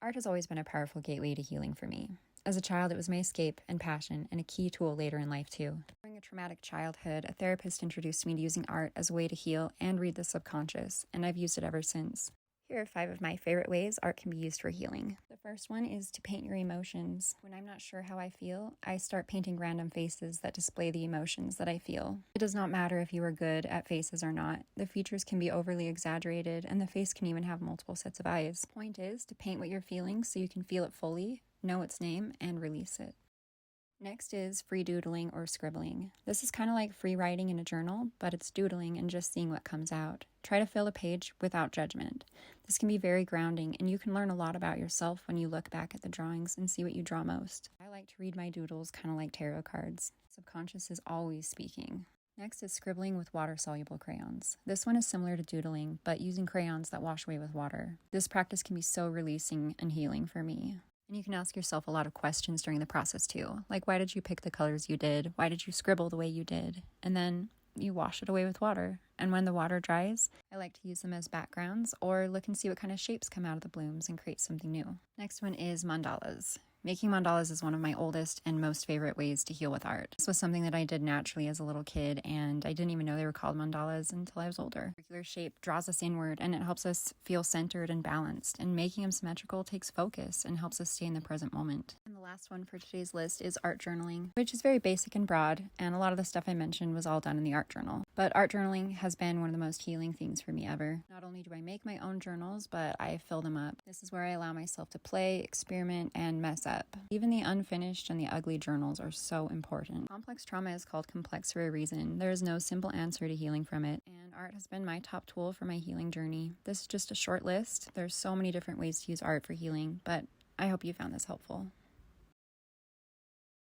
Art has always been a powerful gateway to healing for me. As a child, it was my escape and passion, and a key tool later in life, too. During a traumatic childhood, a therapist introduced me to using art as a way to heal and read the subconscious, and I've used it ever since. Here are 5 of my favorite ways art can be used for healing. The first one is to paint your emotions. When I'm not sure how I feel, I start painting random faces that display the emotions that I feel. It does not matter if you are good at faces or not. The features can be overly exaggerated, and the face can even have multiple sets of eyes. The point is to paint what you're feeling so you can feel it fully, know its name, and release it. Next is free doodling or scribbling. This is kind of like free writing in a journal, but it's doodling and just seeing what comes out. Try to fill a page without judgment. This can be very grounding, and you can learn a lot about yourself when you look back at the drawings and see what you draw most. I like to read my doodles kind of like tarot cards. Subconscious is always speaking. Next is scribbling with water-soluble crayons. This one is similar to doodling, but using crayons that wash away with water. This practice can be so releasing and healing for me. And you can ask yourself a lot of questions during the process too, like why did you pick the colors you did? Why did you scribble the way you did? And then you wash it away with water. And when the water dries, I like to use them as backgrounds or look and see what kind of shapes come out of the blooms and create something new. Next one is mandalas. Making mandalas is one of my oldest and most favorite ways to heal with art. This was something that I did naturally as a little kid, and I didn't even know they were called mandalas until I was older. Circular shape draws us inward, and it helps us feel centered and balanced, and making them symmetrical takes focus and helps us stay in the present moment. And the last one for today's list is art journaling, which is very basic and broad, and a lot of the stuff I mentioned was all done in the art journal. But art journaling has been one of the most healing things for me ever. Not only do I make my own journals, but I fill them up. This is where I allow myself to play, experiment, and mess up. Even the unfinished and the ugly journals are so important. Complex trauma is called complex for a reason. There is no simple answer to healing from it, and art has been my top tool for my healing journey. This is just a short list. There's so many different ways to use art for healing, but I hope you found this helpful.